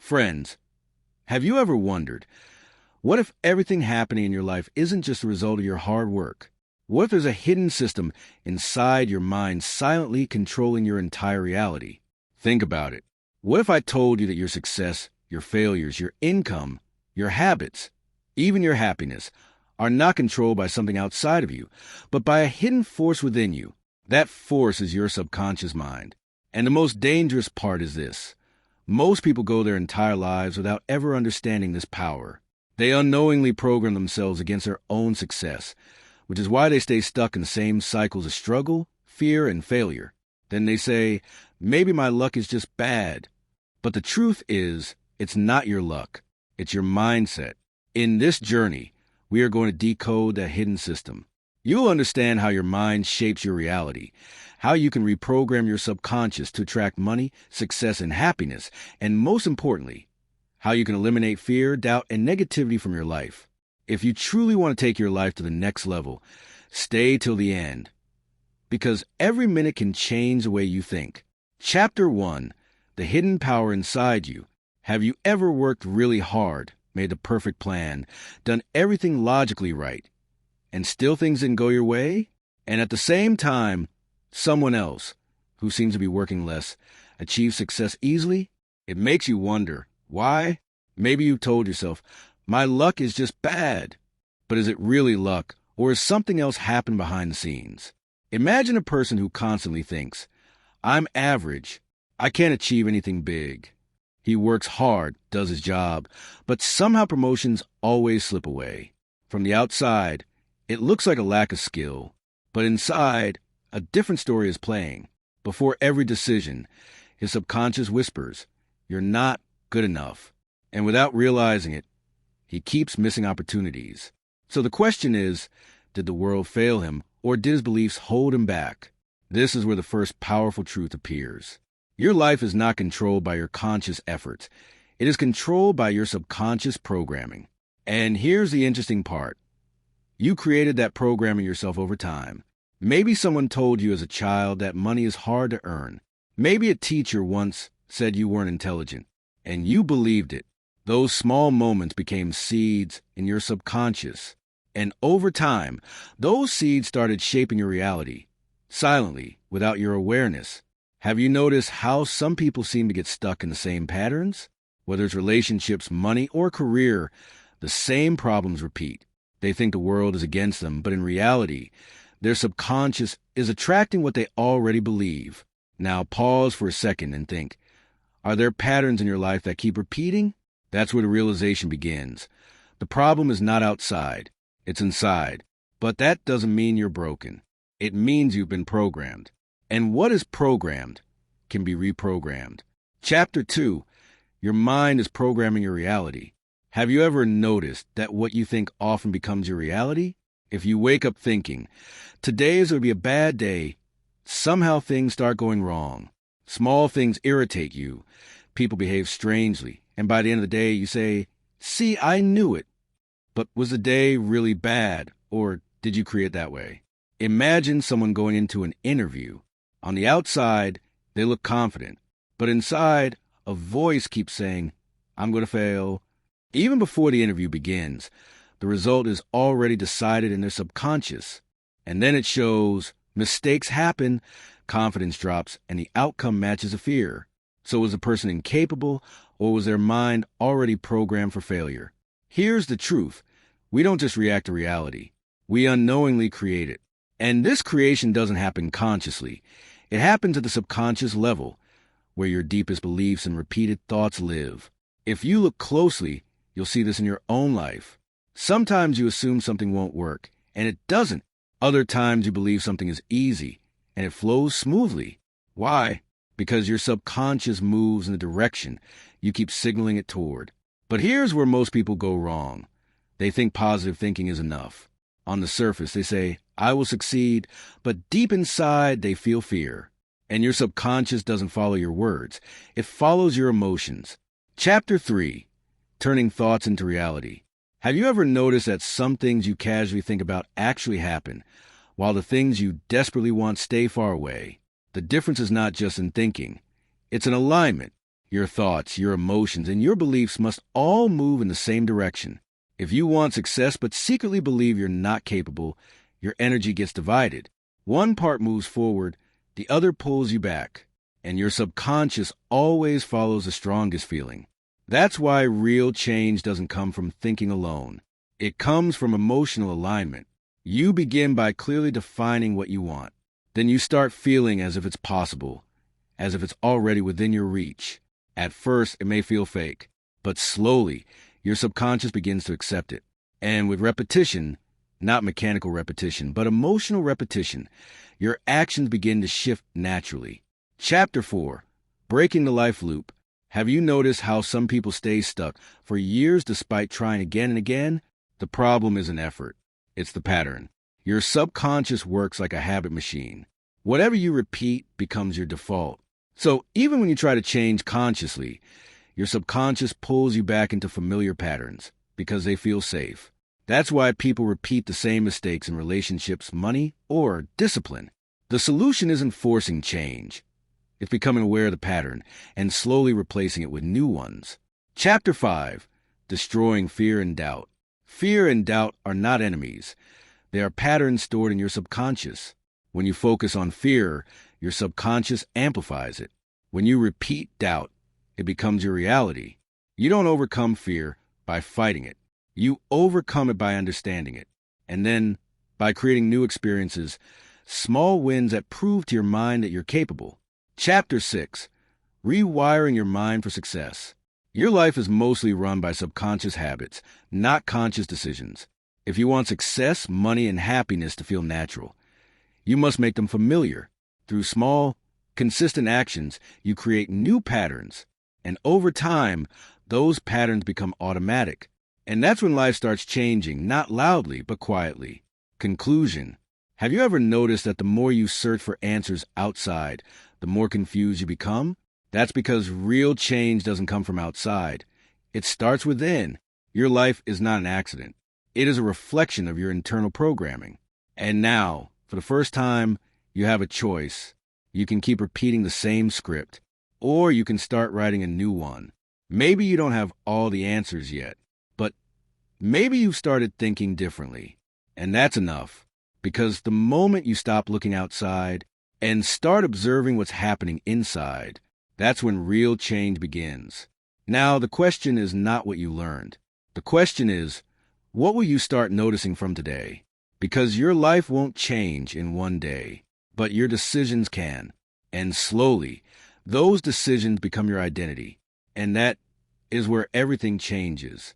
Friends, have you ever wondered, what if everything happening in your life isn't just a result of your hard work? What if there's a hidden system inside your mind silently controlling your entire reality? Think about it. What if I told you that your success, your failures, your income, your habits, even your happiness, are not controlled by something outside of you, but by a hidden force within you? That force is your subconscious mind. And the most dangerous part is this. Most people go their entire lives without ever understanding this power. They unknowingly program themselves against their own success, which is why they stay stuck in the same cycles of struggle, fear, and failure. Then they say, maybe my luck is just bad. But the truth is, it's not your luck. It's your mindset. In this journey, we are going to decode that hidden system. You'll understand how your mind shapes your reality, how you can reprogram your subconscious to attract money, success, and happiness, and most importantly, how you can eliminate fear, doubt, and negativity from your life. If you truly want to take your life to the next level, stay till the end, because every minute can change the way you think. Chapter 1, The Hidden Power Inside You. Have you ever worked really hard, made the perfect plan, done everything logically right, and still things didn't go your way? And at the same time, someone else, who seems to be working less, achieves success easily? It makes you wonder, why? Maybe you told yourself, my luck is just bad. But is it really luck, or is something else happening behind the scenes? Imagine a person who constantly thinks, I'm average, I can't achieve anything big. He works hard, does his job, but somehow promotions always slip away. From the outside, it looks like a lack of skill, but inside, a different story is playing. Before every decision, his subconscious whispers, you're not good enough. And without realizing it, he keeps missing opportunities. So the question is, did the world fail him, or did his beliefs hold him back? This is where the first powerful truth appears. Your life is not controlled by your conscious efforts. It is controlled by your subconscious programming. And here's the interesting part. You created that programming yourself over time. Maybe someone told you as a child that money is hard to earn. Maybe a teacher once said you weren't intelligent, and you believed it. Those small moments became seeds in your subconscious. And over time, those seeds started shaping your reality, silently, without your awareness. Have you noticed how some people seem to get stuck in the same patterns? Whether it's relationships, money, or career, the same problems repeat. They think the world is against them, but in reality, their subconscious is attracting what they already believe. Now pause for a second and think, are there patterns in your life that keep repeating? That's where the realization begins. The problem is not outside, it's inside. But that doesn't mean you're broken. It means you've been programmed. And what is programmed can be reprogrammed. Chapter 2, Your mind is programming your reality. Have you ever noticed that what you think often becomes your reality? If you wake up thinking, today is going to be a bad day, somehow things start going wrong. Small things irritate you. People behave strangely. And by the end of the day, you say, see, I knew it. But was the day really bad, or did you create it that way? Imagine someone going into an interview. On the outside, they look confident. But inside, a voice keeps saying, I'm going to fail. Even before the interview begins, the result is already decided in their subconscious. And then it shows mistakes happen, confidence drops, and the outcome matches a fear. So was the person incapable, or was their mind already programmed for failure? Here's the truth. We don't just react to reality. We unknowingly create it. And this creation doesn't happen consciously. It happens at the subconscious level, where your deepest beliefs and repeated thoughts live. If you look closely, you'll see this in your own life. Sometimes you assume something won't work, and it doesn't. Other times you believe something is easy, and it flows smoothly. Why? Because your subconscious moves in the direction you keep signaling it toward. But here's where most people go wrong. They think positive thinking is enough. On the surface, they say, I will succeed, but deep inside, they feel fear. And your subconscious doesn't follow your words. It follows your emotions. Chapter 3, Turning Thoughts into Reality. Have you ever noticed that some things you casually think about actually happen, while the things you desperately want stay far away? The difference is not just in thinking. It's an alignment. Your thoughts, your emotions, and your beliefs must all move in the same direction. If you want success but secretly believe you're not capable, your energy gets divided. One part moves forward, the other pulls you back, and your subconscious always follows the strongest feeling. That's why real change doesn't come from thinking alone. It comes from emotional alignment. You begin by clearly defining what you want. Then you start feeling as if it's possible, as if it's already within your reach. At first, it may feel fake, but slowly, your subconscious begins to accept it. And with repetition, not mechanical repetition, but emotional repetition, your actions begin to shift naturally. Chapter 4, Breaking the Life Loop. Have you noticed how some people stay stuck for years despite trying again and again? The problem isn't effort. It's the pattern. Your subconscious works like a habit machine. Whatever you repeat becomes your default. So even when you try to change consciously, your subconscious pulls you back into familiar patterns because they feel safe. That's why people repeat the same mistakes in relationships, money, or discipline. The solution isn't forcing change. It's becoming aware of the pattern and slowly replacing it with new ones. Chapter 5, Destroying Fear and Doubt. Fear and doubt are not enemies. They are patterns stored in your subconscious. When you focus on fear, your subconscious amplifies it. When you repeat doubt, it becomes your reality. You don't overcome fear by fighting it. You overcome it by understanding it. And then, by creating new experiences, small wins that prove to your mind that you're capable. Chapter 6, Rewiring Your Mind for Success. Your life is mostly run by subconscious habits, not conscious decisions. If you want success, money, and happiness to feel natural, you must make them familiar. Through small, consistent actions, you create new patterns. And over time, those patterns become automatic. And that's when life starts changing, not loudly, but quietly. Conclusion. Have you ever noticed that the more you search for answers outside, the more confused you become? That's because real change doesn't come from outside. It starts within. Your life is not an accident. It is a reflection of your internal programming. And now, for the first time, you have a choice. You can keep repeating the same script, or you can start writing a new one. Maybe you don't have all the answers yet, but maybe you've started thinking differently. And that's enough, because the moment you stop looking outside and start observing what's happening inside, that's when real change begins. Now, the question is not what you learned. The question is, what will you start noticing from today? Because your life won't change in one day, but your decisions can. And slowly, those decisions become your identity. And that is where everything changes.